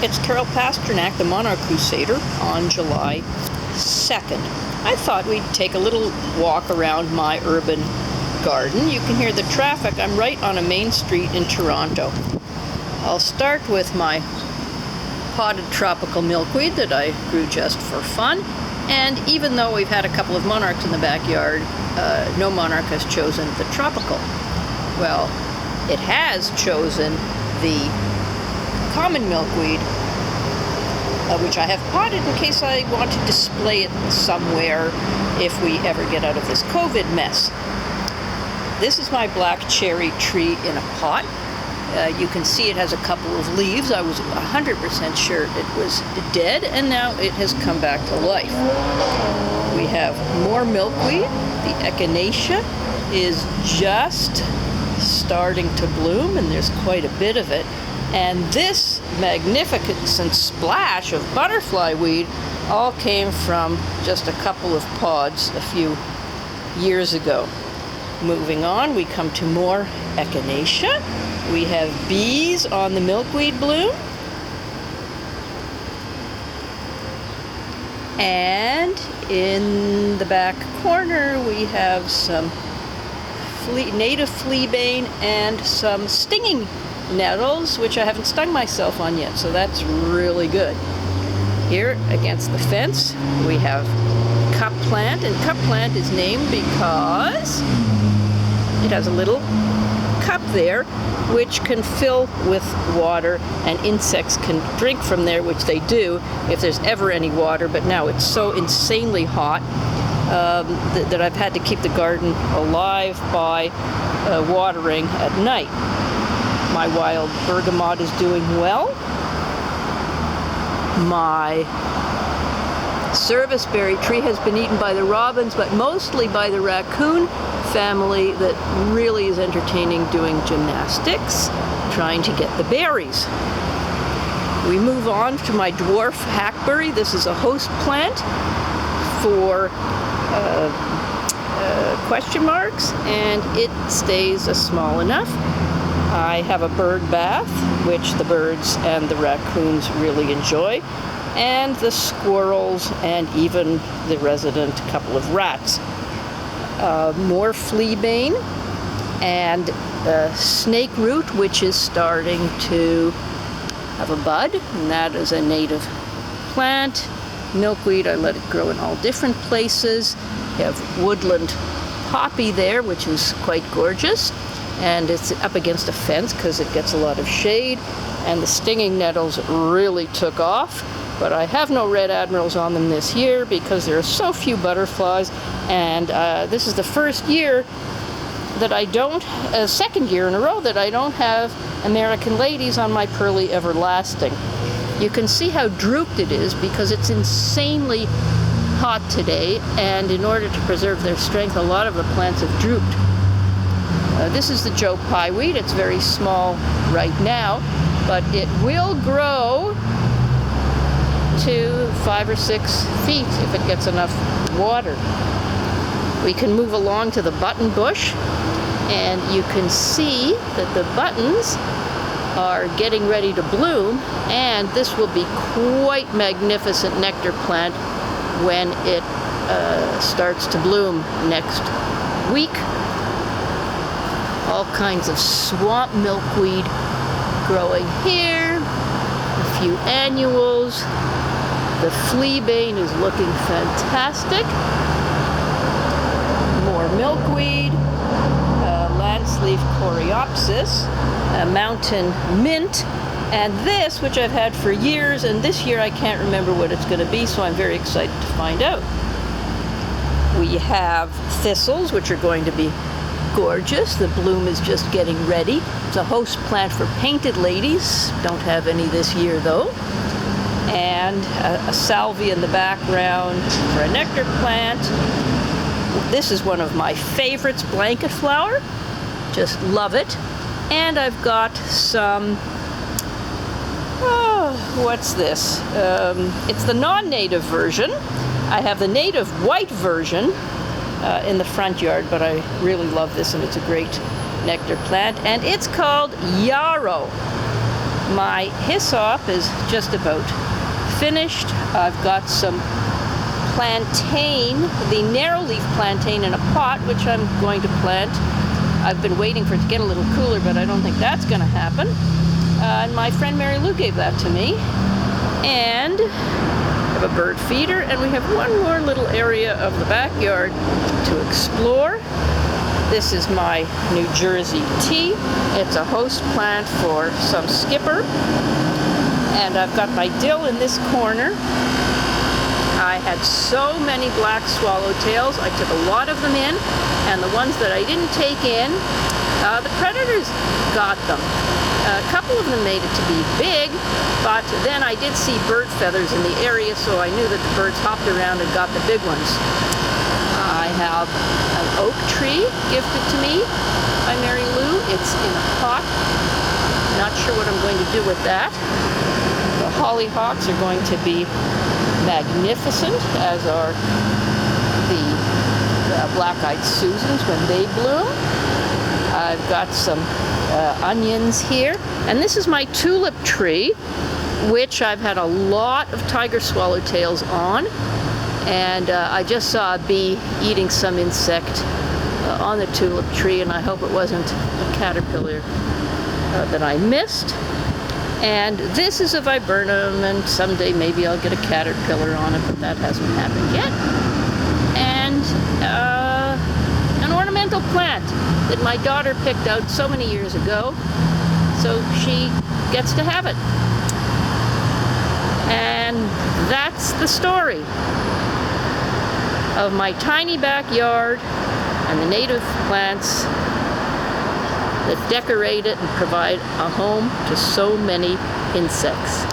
It's Carol Pasternak, the Monarch Crusader, on July 2nd. I thought we'd take a little walk around my urban garden. You can hear the traffic. I'm right on a main street in Toronto. I'll start with my potted tropical milkweed that I grew just for fun. And even though we've had a couple of monarchs in the backyard, no monarch has chosen the tropical. Well, it has chosen the common milkweed, which I have potted in case I want to display it somewhere if we ever get out of this COVID mess. This is my black cherry tree in a pot. You can see it has a couple of leaves. I was 100% sure it was dead, and now it has come back to life. We have more milkweed. The echinacea is just starting to bloom, and there's quite a bit of it. And this magnificent splash of butterfly weed all came from just a couple of pods a few years ago. Moving on, we come to more echinacea. We have bees on the milkweed bloom. And in the back corner, we have some native fleabane and some stinging nettles, which I haven't stung myself on yet, so that's really good. Here against the fence, we have cup plant, and cup plant is named because it has a little cup there which can fill with water, and insects can drink from there, which they do if there's ever any water, but now it's so insanely hot that I've had to keep the garden alive by watering at night. My wild bergamot is doing well. My serviceberry tree has been eaten by the robins, but mostly by the raccoon family that really is entertaining doing gymnastics, trying to get the berries. We move on to my dwarf hackberry. This is a host plant for question marks, and it stays small enough. I have a bird bath, which the birds and the raccoons really enjoy, and the squirrels and even the resident couple of rats. More fleabane and snake root, which is starting to have a bud, and that is a native plant. Milkweed, I let it grow in all different places. You have woodland poppy there, which is quite gorgeous, and it's up against a fence because it gets a lot of shade, and the stinging nettles really took off, but I have no red admirals on them this year because there are so few butterflies, and this is the first year that I don't, second year in a row that I don't have American ladies on my Pearly Everlasting. You can see how drooped it is because it's insanely hot today, and in order to preserve their strength, a lot of the plants have drooped. This is the Joe Pye weed. It's very small right now, but it will grow to 5 or 6 feet if it gets enough water. We can move along to the button bush, and you can see that the buttons are getting ready to bloom, and this will be quite magnificent nectar plant when it starts to bloom next week. All kinds of swamp milkweed growing here, a few annuals. The fleabane is looking fantastic. More milkweed, landsleaf coreopsis, mountain mint, and this, which I've had for years, and this year I can't remember what it's going to be, so I'm very excited to find out. We have thistles, which are going to be gorgeous. The bloom is just getting ready. It's a host plant for painted ladies. Don't have any this year though. And a salvia in the background for a nectar plant. This is one of my favorites, blanket flower. Just love it. And I've got some, what's this? It's the non-native version. I have the native white version in the front yard, but I really love this, and it's a great nectar plant, and it's called Yarrow. My hyssop is just about finished. I've got some plantain, the narrow-leaf plantain in a pot, which I'm going to plant. I've been waiting for it to get a little cooler, but I don't think that's going to happen. And my friend Mary Lou gave that to me. And I have a bird feeder, and we have one more little area of the backyard to explore. This is my New Jersey tea. It's a host plant for some skipper. And I've got my dill in this corner. I had so many black swallowtails. I took a lot of them in, and the ones that I didn't take in, the predators got them. A couple of them made it to be big, but then I did see bird feathers in the area, so I knew that the birds hopped around and got the big ones. I have an oak tree gifted to me by Mary Lou. It's in a pot. Not sure what I'm going to do with that. The hollyhocks are going to be magnificent, as are the black-eyed Susans when they bloom. I've got some onions here, and this is my tulip tree, which I've had a lot of tiger swallowtails on, and I just saw a bee eating some insect on the tulip tree, and I hope it wasn't a caterpillar that I missed. And this is a viburnum, and someday maybe I'll get a caterpillar on it, but that hasn't happened yet. And an ornamental plant that my daughter picked out so many years ago, so she gets to have it. And that's the story of my tiny backyard and the native plants that decorate it and provide a home to so many insects.